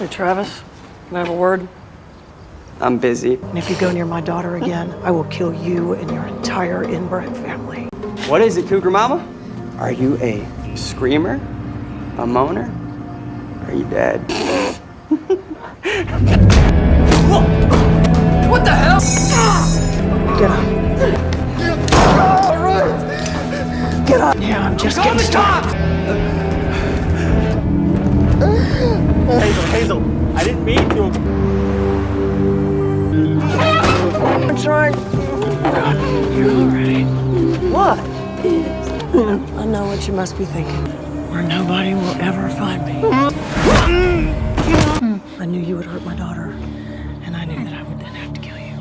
Hey, Travis, can I have a word? I'm busy. And if you go near my daughter again, I will kill you and your entire inbred family. What is it, Cougar Mama? Are you a screamer? A moaner? Are you dead? What the hell? Get up. All right. Get up. Yeah, I'm just Call getting the started. Hazel, I didn't mean to. I'm trying. You're all right. What? I know what you must be thinking. Where nobody will ever find me. I knew you would hurt my daughter, and I knew that I would then have to kill you.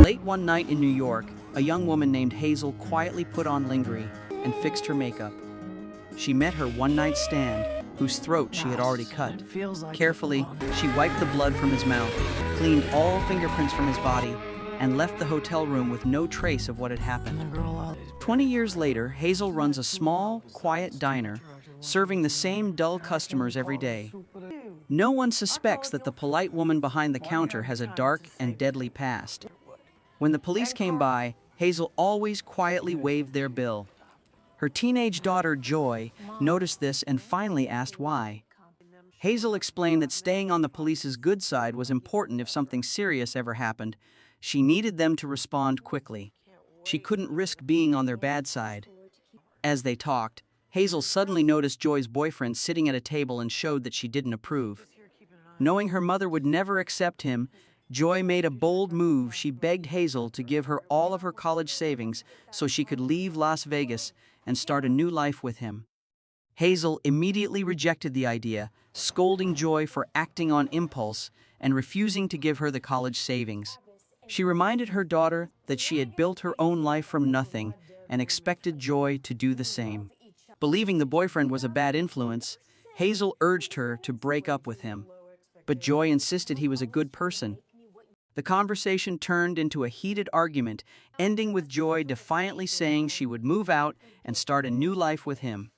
Late one night in New York, a young woman named Hazel quietly put on lingerie and fixed her makeup. She met her one-night stand, whose throat she had already cut. Carefully, she wiped the blood from his mouth, cleaned all fingerprints from his body, and left the hotel room with no trace of what had happened. 20 years later, Hazel runs a small, quiet diner, serving the same dull customers every day. No one suspects that the polite woman behind the counter has a dark and deadly past. When the police came by, Hazel always quietly waived their bill. Her teenage daughter, Joy, noticed this and finally asked why. Hazel explained that staying on the police's good side was important if something serious ever happened. She needed them to respond quickly. She couldn't risk being on their bad side. As they talked, Hazel suddenly noticed Joy's boyfriend sitting at a table and showed that she didn't approve. Knowing her mother would never accept him, Joy made a bold move. She begged Hazel to give her all of her college savings so she could leave Las Vegas and start a new life with him. Hazel immediately rejected the idea, scolding Joy for acting on impulse and refusing to give her the college savings. She reminded her daughter that she had built her own life from nothing and expected Joy to do the same. Believing the boyfriend was a bad influence, Hazel urged her to break up with him. But Joy insisted he was a good person. The conversation turned into a heated argument, ending with Joy defiantly saying she would move out and start a new life with him.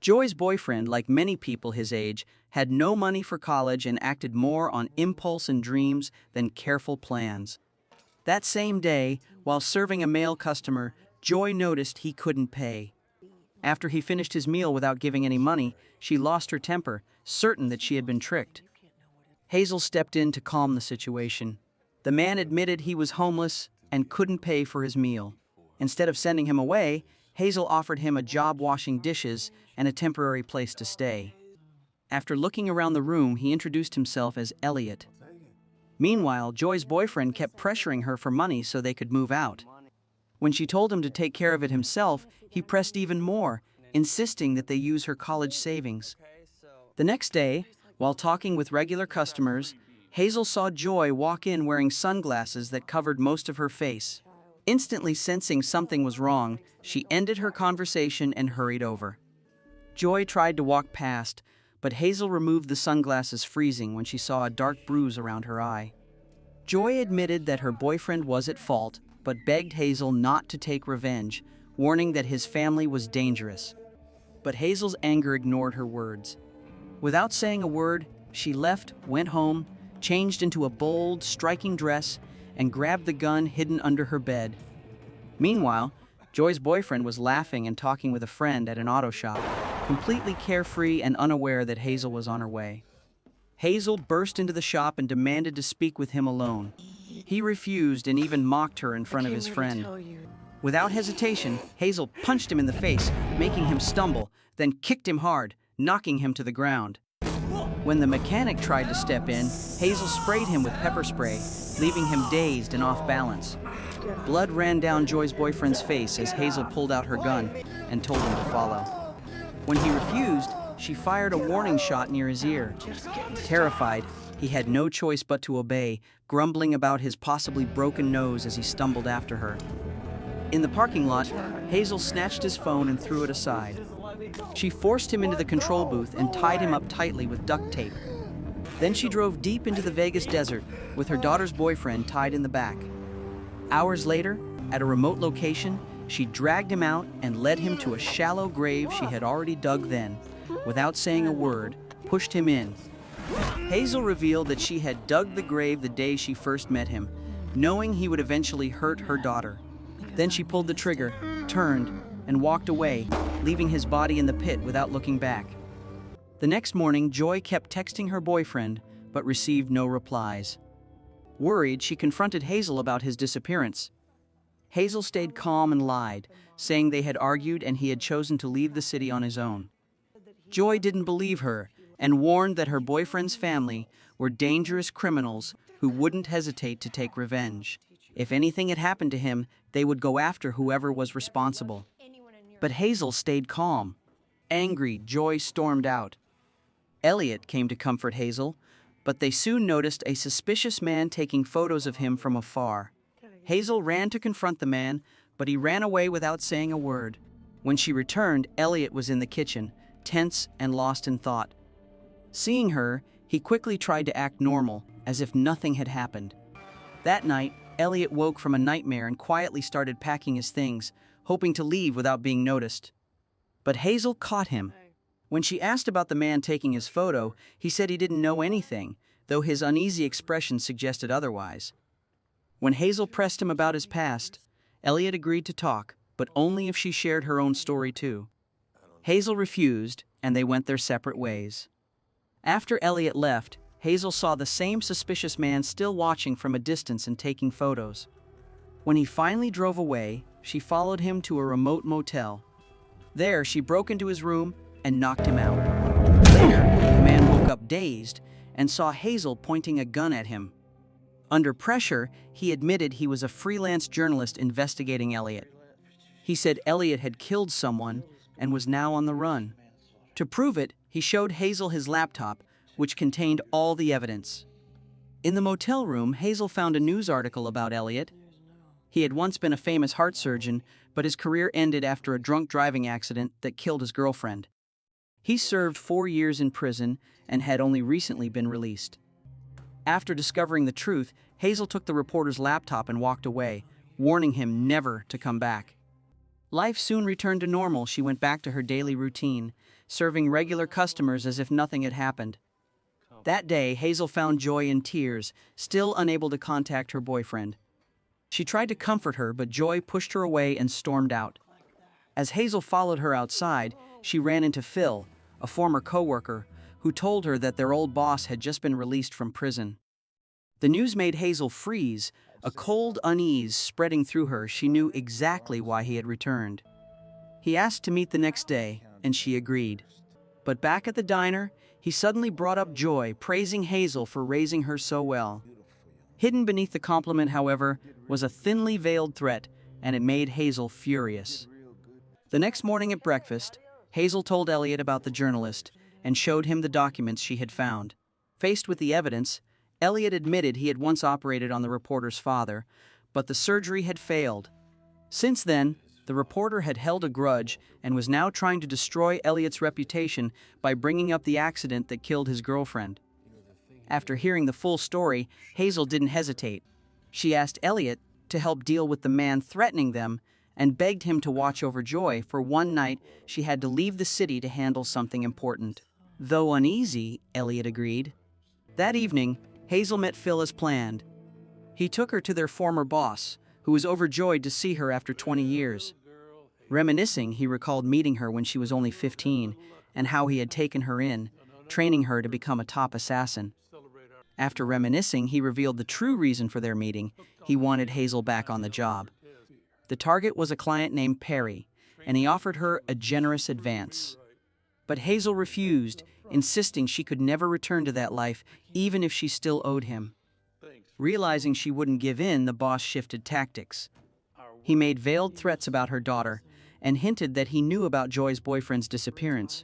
Joy's boyfriend, like many people his age, had no money for college and acted more on impulse and dreams than careful plans. That same day, while serving a male customer, Joy noticed he couldn't pay. After he finished his meal without giving any money, she lost her temper, certain that she had been tricked. Hazel stepped in to calm the situation. The man admitted he was homeless and couldn't pay for his meal. Instead of sending him away, Hazel offered him a job washing dishes and a temporary place to stay. After looking around the room, he introduced himself as Elliot. Meanwhile, Joy's boyfriend kept pressuring her for money so they could move out. When she told him to take care of it himself, he pressed even more, insisting that they use her college savings. The next day, while talking with regular customers, Hazel saw Joy walk in wearing sunglasses that covered most of her face. Instantly sensing something was wrong, she ended her conversation and hurried over. Joy tried to walk past, but Hazel removed the sunglasses, freezing when she saw a dark bruise around her eye. Joy admitted that her boyfriend was at fault, but begged Hazel not to take revenge, warning that his family was dangerous. But Hazel's anger ignored her words. Without saying a word, she left, went home, changed into a bold, striking dress, and grabbed the gun hidden under her bed. Meanwhile, Joy's boyfriend was laughing and talking with a friend at an auto shop, completely carefree and unaware that Hazel was on her way. Hazel burst into the shop and demanded to speak with him alone. He refused and even mocked her in front of his friend. Without hesitation, Hazel punched him in the face, making him stumble, then kicked him hard, knocking him to the ground. When the mechanic tried to step in, Hazel sprayed him with pepper spray, leaving him dazed and off balance. Blood ran down Joy's boyfriend's face as Hazel pulled out her gun and told him to follow. When he refused, she fired a warning shot near his ear. Terrified, he had no choice but to obey, grumbling about his possibly broken nose as he stumbled after her. In the parking lot, Hazel snatched his phone and threw it aside. She forced him into the control booth and tied him up tightly with duct tape. Then she drove deep into the Vegas desert with her daughter's boyfriend tied in the back. Hours later, at a remote location, she dragged him out and led him to a shallow grave she had already dug then. Without saying a word, pushed him in. Hazel revealed that she had dug the grave the day she first met him, knowing he would eventually hurt her daughter. Then she pulled the trigger, turned, and walked away, leaving his body in the pit without looking back. The next morning, Joy kept texting her boyfriend, but received no replies. Worried, she confronted Hazel about his disappearance. Hazel stayed calm and lied, saying they had argued and he had chosen to leave the city on his own. Joy didn't believe her and warned that her boyfriend's family were dangerous criminals who wouldn't hesitate to take revenge. If anything had happened to him, they would go after whoever was responsible. But Hazel stayed calm. Angry, Joy stormed out. Elliot came to comfort Hazel, but they soon noticed a suspicious man taking photos of him from afar. Hazel ran to confront the man, but he ran away without saying a word. When she returned, Elliot was in the kitchen, tense and lost in thought. Seeing her, he quickly tried to act normal, as if nothing had happened. That night, Elliot woke from a nightmare and quietly started packing his things, hoping to leave without being noticed. But Hazel caught him. When she asked about the man taking his photo, he said he didn't know anything, though his uneasy expression suggested otherwise. When Hazel pressed him about his past, Elliot agreed to talk, but only if she shared her own story too. Hazel refused, and they went their separate ways. After Elliot left, Hazel saw the same suspicious man still watching from a distance and taking photos. When he finally drove away, she followed him to a remote motel. There, she broke into his room and knocked him out. Later, the man woke up dazed and saw Hazel pointing a gun at him. Under pressure, he admitted he was a freelance journalist investigating Elliot. He said Elliot had killed someone and was now on the run. To prove it, he showed Hazel his laptop, which contained all the evidence. In the motel room, Hazel found a news article about Elliot. He had once been a famous heart surgeon, but his career ended after a drunk driving accident that killed his girlfriend. He served 4 years in prison and had only recently been released. After discovering the truth, Hazel took the reporter's laptop and walked away, warning him never to come back. Life soon returned to normal. She went back to her daily routine, serving regular customers as if nothing had happened. That day, Hazel found Joy in tears, still unable to contact her boyfriend. She tried to comfort her, but Joy pushed her away and stormed out. As Hazel followed her outside, she ran into Phil, a former coworker, who told her that their old boss had just been released from prison. The news made Hazel freeze, a cold unease spreading through her. She knew exactly why he had returned. He asked to meet the next day, and she agreed. But back at the diner, he suddenly brought up Joy, praising Hazel for raising her so well. Hidden beneath the compliment, however, was a thinly veiled threat, and it made Hazel furious. The next morning at breakfast, Hazel told Elliot about the journalist and showed him the documents she had found. Faced with the evidence, Elliot admitted he had once operated on the reporter's father, but the surgery had failed. Since then, the reporter had held a grudge and was now trying to destroy Elliot's reputation by bringing up the accident that killed his girlfriend. After hearing the full story, Hazel didn't hesitate. She asked Elliot to help deal with the man threatening them and begged him to watch over Joy. For one night, she had to leave the city to handle something important. Though uneasy, Elliot agreed. That evening, Hazel met Phil as planned. He took her to their former boss, who was overjoyed to see her after 20 years. Reminiscing, he recalled meeting her when she was only 15 and how he had taken her in, training her to become a top assassin. After reminiscing, he revealed the true reason for their meeting. He wanted Hazel back on the job. The target was a client named Perry, and he offered her a generous advance. But Hazel refused, insisting she could never return to that life, even if she still owed him. Realizing she wouldn't give in, the boss shifted tactics. He made veiled threats about her daughter and hinted that he knew about Joy's boyfriend's disappearance.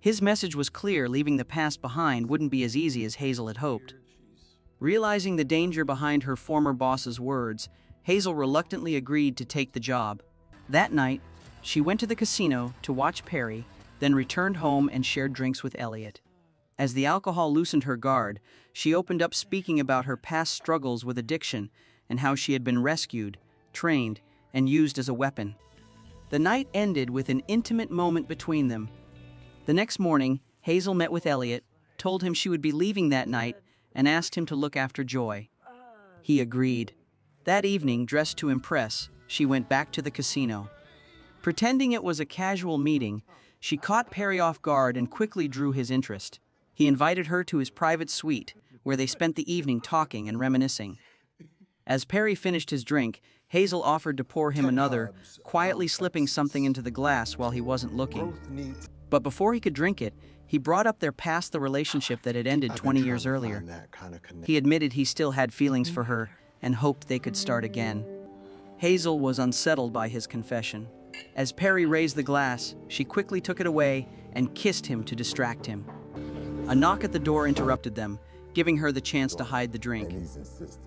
His message was clear: leaving the past behind wouldn't be as easy as Hazel had hoped. Realizing the danger behind her former boss's words, Hazel reluctantly agreed to take the job. That night, she went to the casino to watch Perry, then returned home and shared drinks with Elliot. As the alcohol loosened her guard, she opened up, speaking about her past struggles with addiction and how she had been rescued, trained, and used as a weapon. The night ended with an intimate moment between them. The next morning, Hazel met with Elliot, told him she would be leaving that night, and asked him to look after Joy. He agreed. That evening, dressed to impress, she went back to the casino. Pretending it was a casual meeting, she caught Perry off guard and quickly drew his interest. He invited her to his private suite, where they spent the evening talking and reminiscing. As Perry finished his drink, Hazel offered to pour him another, quietly slipping something into the glass while he wasn't looking. But before he could drink it, he brought up their past the relationship that had ended 20 years earlier. He admitted he still had feelings for her and hoped they could start again. Hazel was unsettled by his confession. As Perry raised the glass, she quickly took it away and kissed him to distract him. A knock at the door interrupted them, giving her the chance to hide the drink.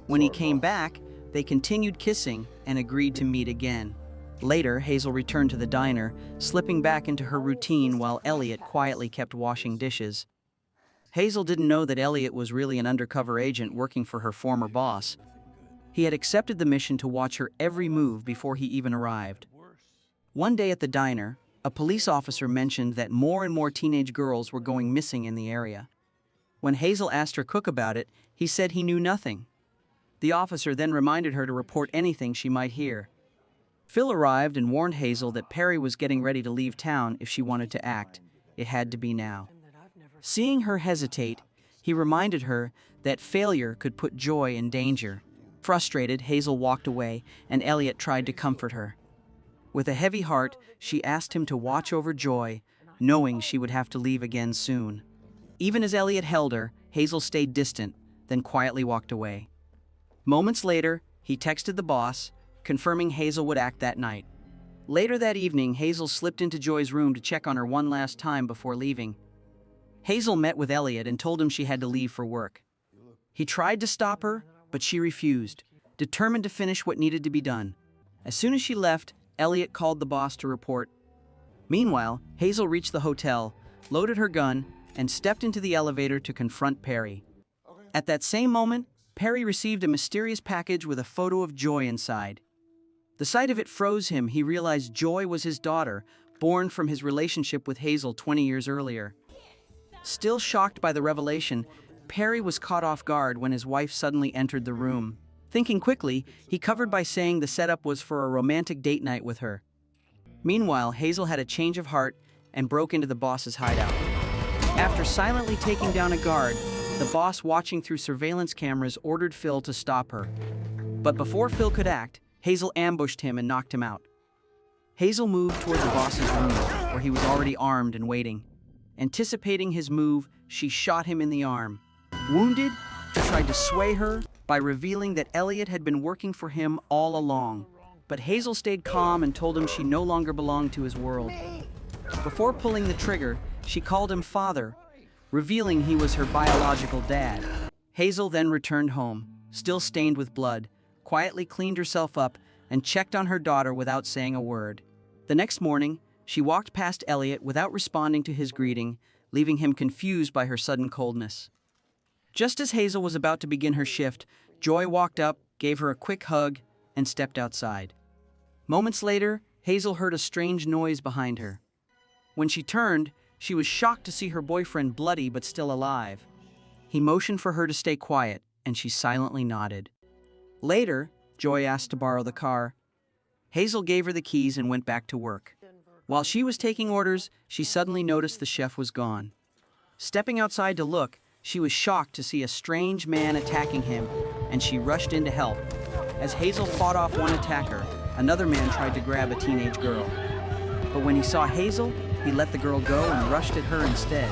When he came back, they continued kissing and agreed to meet again. Later, Hazel returned to the diner, slipping back into her routine while Elliot quietly kept washing dishes. Hazel didn't know that Elliot was really an undercover agent working for her former boss. He had accepted the mission to watch her every move before he even arrived. One day at the diner, a police officer mentioned that more and more teenage girls were going missing in the area. When Hazel asked her cook about it, he said he knew nothing. The officer then reminded her to report anything she might hear. Phil arrived and warned Hazel that Perry was getting ready to leave town if she wanted to act. It had to be now. Seeing her hesitate, he reminded her that failure could put Joy in danger. Frustrated, Hazel walked away, and Elliot tried to comfort her. With a heavy heart, she asked him to watch over Joy, knowing she would have to leave again soon. Even as Elliot held her, Hazel stayed distant, then quietly walked away. Moments later, he texted the boss, confirming Hazel would act that night. Later that evening, Hazel slipped into Joy's room to check on her one last time before leaving. Hazel met with Elliot and told him she had to leave for work. He tried to stop her, but she refused, determined to finish what needed to be done. As soon as she left, Elliot called the boss to report. Meanwhile, Hazel reached the hotel, loaded her gun, and stepped into the elevator to confront Perry. At that same moment, Perry received a mysterious package with a photo of Joy inside. The sight of it froze him. He realized Joy was his daughter, born from his relationship with Hazel 20 years earlier. Still shocked by the revelation, Perry was caught off guard when his wife suddenly entered the room. Thinking quickly, he covered by saying the setup was for a romantic date night with her. Meanwhile, Hazel had a change of heart and broke into the boss's hideout. After silently taking down a guard, the boss, watching through surveillance cameras, ordered Phil to stop her. But before Phil could act, Hazel ambushed him and knocked him out. Hazel moved toward the boss's room, where he was already armed and waiting. Anticipating his move, she shot him in the arm. Wounded, he tried to sway her by revealing that Elliot had been working for him all along. But Hazel stayed calm and told him she no longer belonged to his world. Before pulling the trigger, she called him father, revealing he was her biological dad. Hazel then returned home, still stained with blood, quietly cleaned herself up, and checked on her daughter without saying a word. The next morning, she walked past Elliot without responding to his greeting, leaving him confused by her sudden coldness. Just as Hazel was about to begin her shift, Joy walked up, gave her a quick hug, and stepped outside. Moments later, Hazel heard a strange noise behind her. When she turned, she was shocked to see her boyfriend bloody but still alive. He motioned for her to stay quiet, and she silently nodded. Later, Joy asked to borrow the car. Hazel gave her the keys and went back to work. While she was taking orders, she suddenly noticed the chef was gone. Stepping outside to look, she was shocked to see a strange man attacking him, and she rushed in to help. As Hazel fought off one attacker, another man tried to grab a teenage girl. But when he saw Hazel, he let the girl go and rushed at her instead.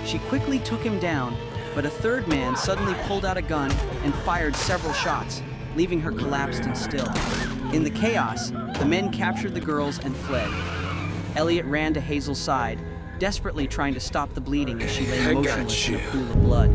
She quickly took him down, but a third man suddenly pulled out a gun and fired several shots, leaving her collapsed and still. In the chaos, the men captured the girls and fled. Elliot ran to Hazel's side, desperately trying to stop the bleeding as she lay motionless in a pool of blood.